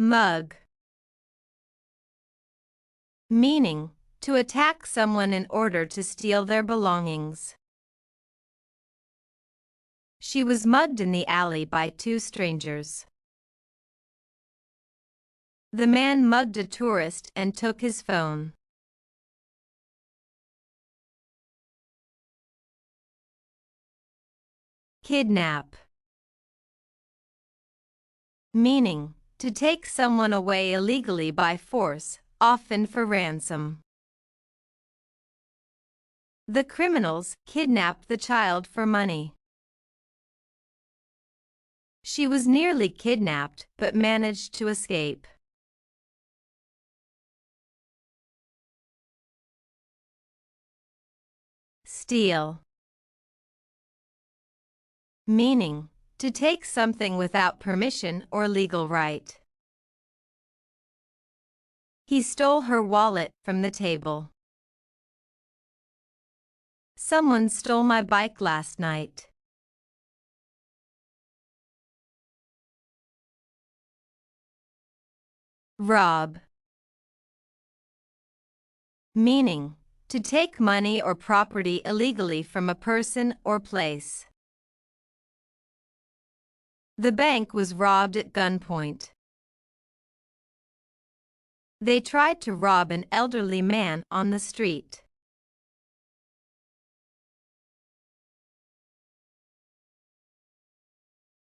Mug. Meaning, to attack someone in order to steal their belongings. She was mugged in the alley by two strangers. The man mugged a tourist and took his phone. Kidnap. Meaning, to take someone away illegally by force, often for ransom. The criminals kidnapped the child for money. She was nearly kidnapped but managed to escape. Steal. Meaning, to take something without permission or legal right. He stole her wallet from the table. Someone stole my bike last night. Rob. Meaning, to take money or property illegally from a person or place. The bank was robbed at gunpoint. They tried to rob an elderly man on the street.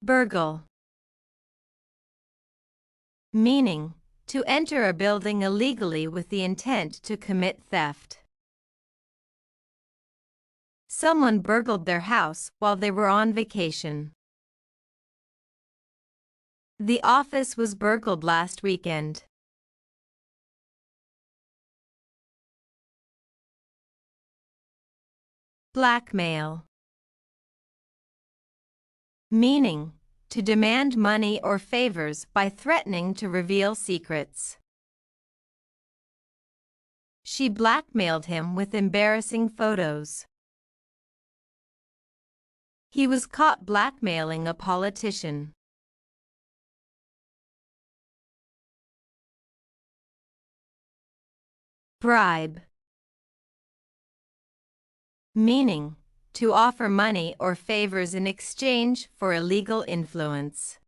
Burgle. Meaning, to enter a building illegally with the intent to commit theft. Someone burgled their house while they were on vacation. The office was burgled last weekend. Blackmail. Meaning, to demand money or favors by threatening to reveal secrets. She blackmailed him with embarrassing photos. He was caught blackmailing a politician. Bribe. Meaning, to offer money or favors in exchange for illegal influence.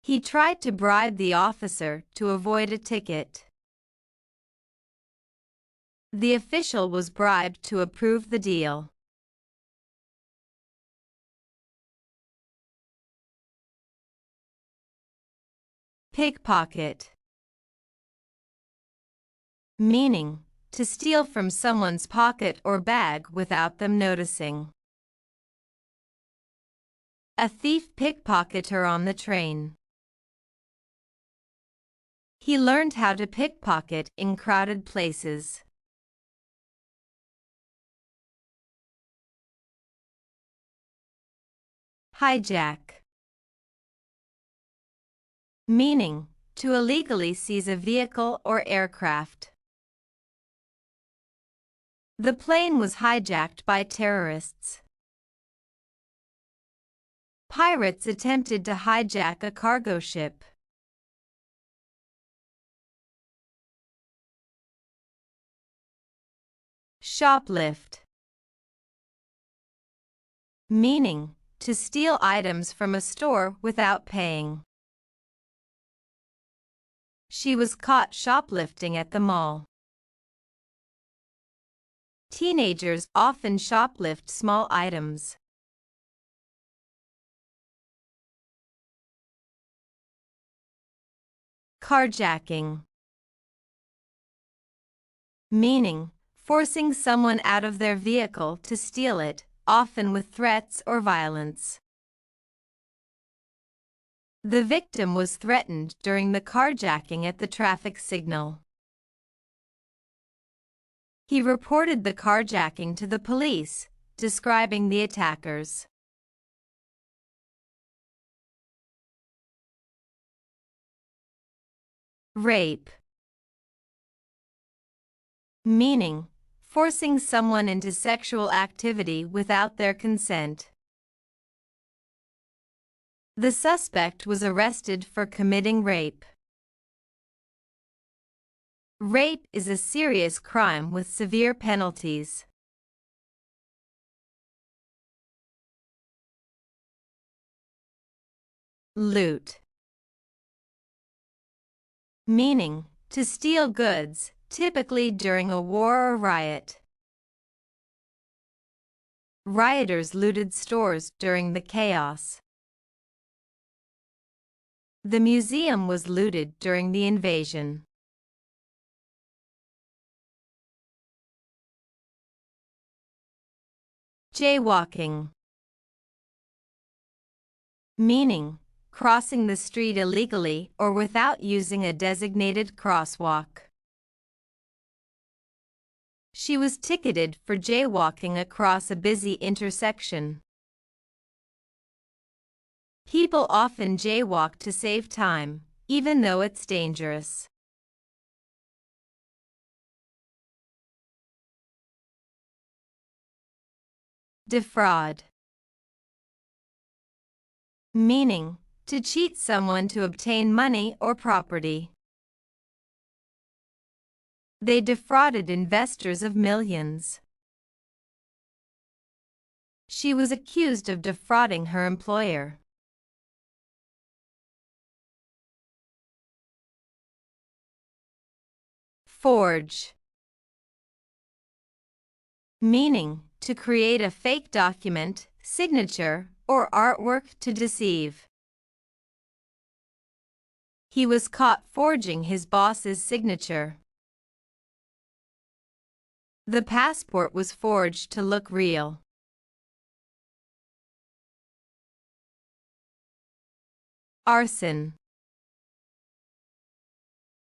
He tried to bribe the officer to avoid a ticket. The official was bribed to approve the deal. Pickpocket. Meaning, to steal from someone's pocket or bag without them noticing. A thief pickpocketed her on the train. He learned how to pickpocket in crowded places. Hijack. Meaning, to illegally seize a vehicle or aircraft. The plane was hijacked by terrorists. Pirates attempted to hijack a cargo ship. Shoplift. Meaning, to steal items from a store without paying. She was caught shoplifting at the mall. Teenagers often shoplift small items. Carjacking. Meaning, forcing someone out of their vehicle to steal it, often with threats or violence. The victim was threatened during the carjacking at the traffic signal. He reported the carjacking to the police, describing the attackers. Rape. Meaning, forcing someone into sexual activity without their consent. The suspect was arrested for committing rape. Rape is a serious crime with severe penalties. Loot. Meaning, to steal goods, typically during a war or riot. Rioters looted stores during the chaos. The museum was looted during the invasion. Jaywalking. Meaning, crossing the street illegally or without using a designated crosswalk. She was ticketed for jaywalking across a busy intersection. People often jaywalk to save time, even though it's dangerous. Defraud. Meaning, to cheat someone to obtain money or property. They defrauded investors of millions. She was accused of defrauding her employer. Forge. Meaning, to create a fake document, signature, or artwork to deceive. He was caught forging his boss's signature. The passport was forged to look real. Arson.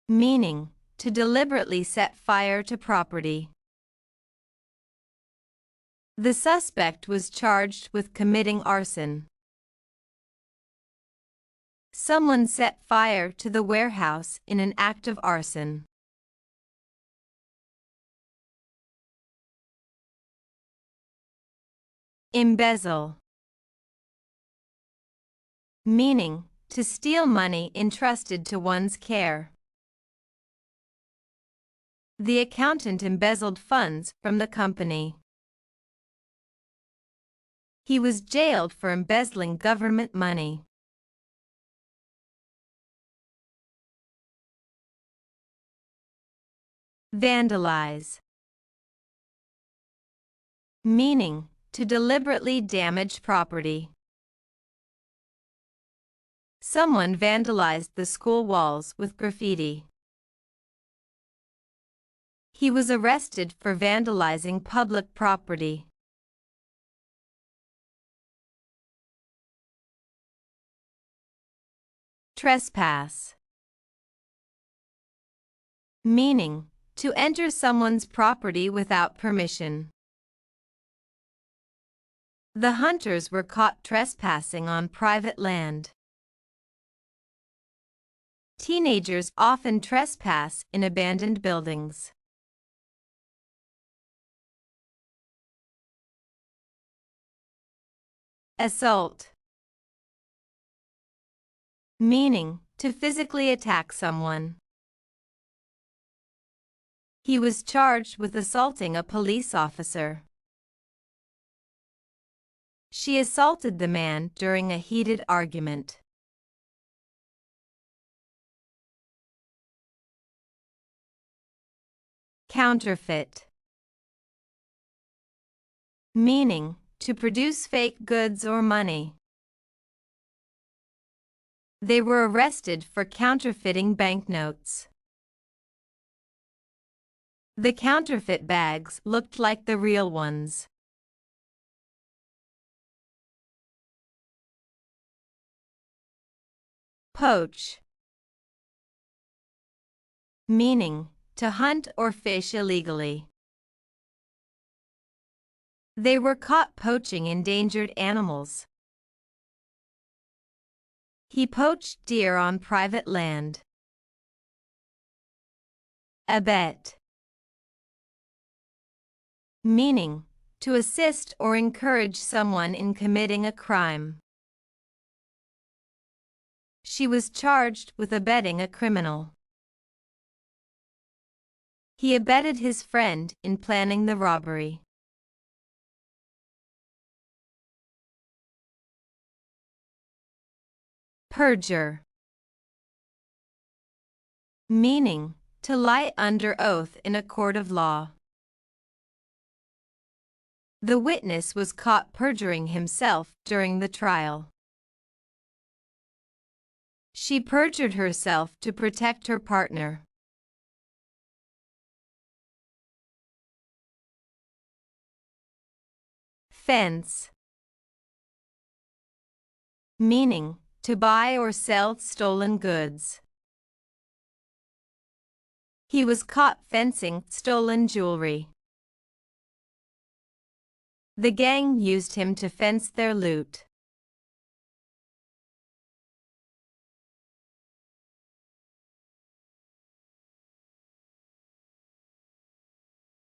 Meaning, to deliberately set fire to property. The suspect was charged with committing arson. Someone set fire to the warehouse in an act of arson. Embezzle. Meaning, to steal money entrusted to one's care. The accountant embezzled funds from the company. He was jailed for embezzling government money. Vandalize. Meaning, to deliberately damage property. Someone vandalized the school walls with graffiti. He was arrested for vandalizing public property. Trespass. Meaning, to enter someone's property without permission. The hunters were caught trespassing on private land. Teenagers often trespass in abandoned buildings. Assault. Meaning, to physically attack someone. He was charged with assaulting a police officer. She assaulted the man during a heated argument. Counterfeit. Meaning, to produce fake goods or money. They were arrested for counterfeiting banknotes. The counterfeit bags looked like the real ones. Poach. Meaning, to hunt or fish illegally. They were caught poaching endangered animals. He poached deer on private land. Abet. Meaning, to assist or encourage someone in committing a crime. She was charged with abetting a criminal. He abetted his friend in planning the robbery. Perjure. Meaning, to lie under oath in a court of law. The witness was caught perjuring himself during the trial. She perjured herself to protect her partner. Fence. Meaning, to buy or sell stolen goods. He was caught fencing stolen jewelry. The gang used him to fence their loot.